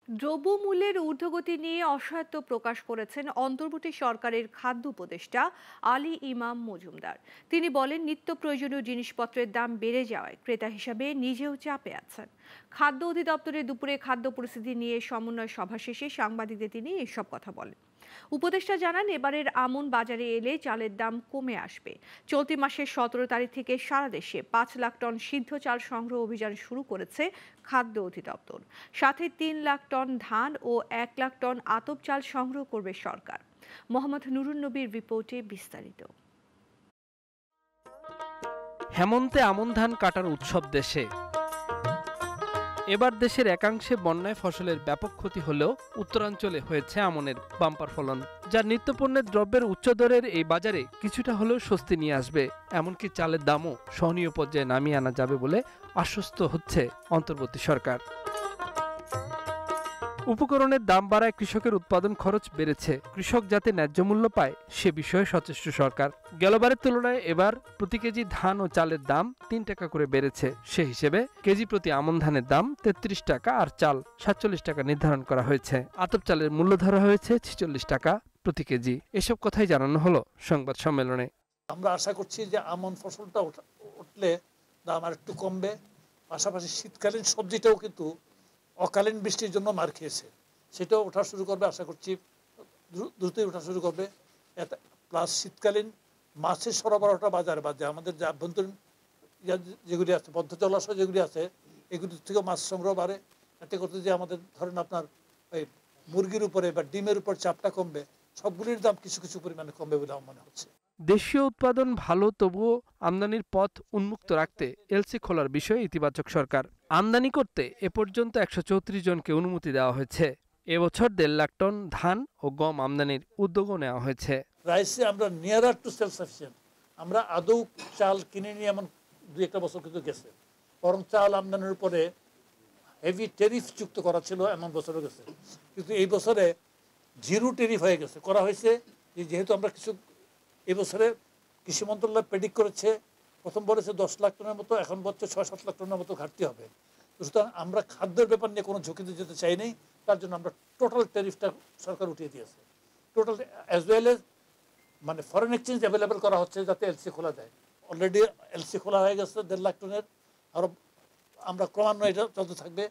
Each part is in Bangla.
দ্রব্যমূল্যের ঊর্ধ্বগতি নিয়ে অসহায়ত্ব প্রকাশ করেছেন অন্তর্বর্তী সরকারের খাদ্য উপদেষ্টা আলী ইমাম মজুমদার। তিনি বলেন, নিত্য প্রয়োজনীয় জিনিসপত্রের দাম বেড়ে যাওয়ায় ক্রেতা হিসাবে নিজেও চাপে আছেন। খাদ্য অধিদপ্তরে দুপুরে খাদ্য পরিস্থিতি নিয়ে সমন্বয় সভা শেষে সাংবাদিকদের তিনি এসব কথা বলেন। উপদেষ্টা জানান, এবারের আমন বাজারে এলে চালের দাম কমে আসবে। চলতি মাসের 17 তারিখ থেকে সারা দেশে 5 লাখ টন সিদ্ধ চাল সংগ্রহ অভিযান শুরু করেছে খাদ্য অধিদপ্তর। সাথে 3 লাখ টন ধান ও 1 লাখ টন আতপ চাল সংগ্রহ করবে সরকার। মোহাম্মদ নুরুন নবীর রিপোর্টে বিস্তারিত। হেমন্তে আমন ধান কাটার উৎসব দেশে। এবার দেশের একাংশে বন্যায় ফসলের ব্যাপক ক্ষতি হলেও উত্তরাঞ্চলে হয়েছে আমনের বাম্পার ফলন, যা নিত্যপণ্যের দ্রব্যের উচ্চ দরের এই বাজারে কিছুটা হলেও স্বস্তি নিয়ে আসবে। এমনকি চালের দামও সহনীয় পর্যায়ে নামিয়ে আনা যাবে বলে আশ্বস্ত হচ্ছে অন্তর্বর্তী সরকার। উপকরণের দাম বাড়ায় কৃষকের উৎপাদন খরচ বেড়েছে। কৃষক যাতে ন্যায্য মূল্য পায় সে বিষয়ে সচেষ্ট সরকার। গেলবারের তুলনায় এবার প্রতি কেজি ধান ও চালের দাম 3 টাকা করে বেড়েছে। সে হিসেবে কেজি প্রতি আমন ধানের দাম 33 টাকা আর চাল 47 টাকা নির্ধারণ করা হয়েছে। আতপ চালের মূল্য ধরা হয়েছে 46 টাকা প্রতি কেজি। এসব কথাই জানানো হলো সংবাদ সম্মেলনে। আমরা আশা করছি যে আমন ফসলটা উঠলে দাম আর একটু কমবে। পাশাপাশি শীতকালীন সবজিটাও কিন্তু অকালীন বৃষ্টির জন্য মার খেয়েছে, সেটাও ওঠা শুরু করবে। আশা করছি দ্রুতই ওঠা শুরু করবে। প্লাস শীতকালীন মাছের সরবরাহটা বাজারে আমাদের যে আভ্যন্তরীণ যেগুলি আছে, বদ্ধ জলাশয় যেগুলি আছে, এগুলি থেকেও মাছ সংগ্রহ বাড়ে। এতে করতে যে আমাদের ধরেন আপনার ওই মুরগির উপরে বা ডিমের উপর চাপটা কমবে, সবগুলির দাম কিছু কিছু পরিমাণে কমবে বলে আমার মনে হচ্ছে। দেশীয় উৎপাদন ভালো, তবুও আমদানির পথ উন্মুক্ত রাখতে এলসি খোলার বিষয়ে ইতিবাচক সরকার। আমদানি করতে এ পর্যন্ত 134 জনকে অনুমতি দেওয়া হয়েছে। এবছর 1.5 লাখ টন ধান ও গম আমদানির উদ্যোগও নেওয়া হয়েছে। রাইসে আমরা নিয়ারার টু সেলফ সাফিসিয়েন্ট। আমরা আদৌ চাল কিনে নিয়ে এমন 2-1 বছর কিন্তু গেছে, বরং চাল আমদানির উপরে হেভি ট্যারিফ যুক্ত করা ছিল এমন বছরও গেছে। কিন্তু এই বছরে জিরো ট্যারিফ হয়ে গেছে, করা হয়েছে। যেহেতু আমরা কিছু এবছরে কৃষি মন্ত্রণালয় প্রেডিক্ট করেছে, প্রথম বলেছে 10 লাখ টনের মতো, এখন বলছে 6-7 লাখ টনের মতো ঘাটতি হবে। সুতরাং আমরা খাদ্যের ব্যাপার নিয়ে কোনো ঝুঁকিতে যেতে চাই নাই। তার জন্য আমরা টোটাল ট্যারিফটা সরকার উঠিয়ে দিয়েছে। টোটাল অ্যাজ ওয়েল এজ মানে ফরেন এক্সচেঞ্জ অ্যাভেলেবেল করা হচ্ছে যাতে এলসি খোলা যায়। অলরেডি এলসি খোলা হয়ে গেছে 1.5 লাখ টনের। আরও আমরা ক্রমান্বয়ে এটা চলতে থাকবে।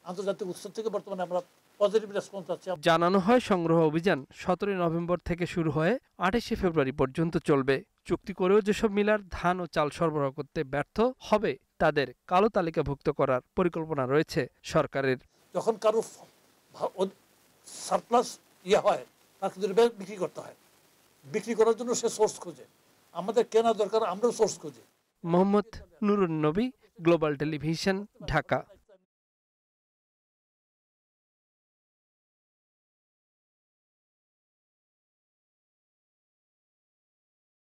আন্তর্জাতিক উৎস থেকে বর্তমানে আমরা পজিটিভ রেসপন্স পাচ্ছি। জানানো হয়, সংগ্রহ অভিযান 17 নভেম্বর থেকে শুরু হয়ে 28 ফেব্রুয়ারি পর্যন্ত চলবে। চুক্তি করেও যেসব মিলার ধান ও চাল সরবরাহ করতে ব্যর্থ হবে তাদের কালো তালিকাভুক্ত করার পরিকল্পনা রয়েছে সরকারের। যখন কারো সারপ্লাস হয়, তার কিন্তু বিক্রি করতে হয়। বিক্রি করার জন্য সে সোর্স খোঁজে, আমাদের কেনা দরকার, আমরাও সোর্স খুঁজি। মোহাম্মদ নুরুন নবী, গ্লোবাল টেলিভিশন, ঢাকা।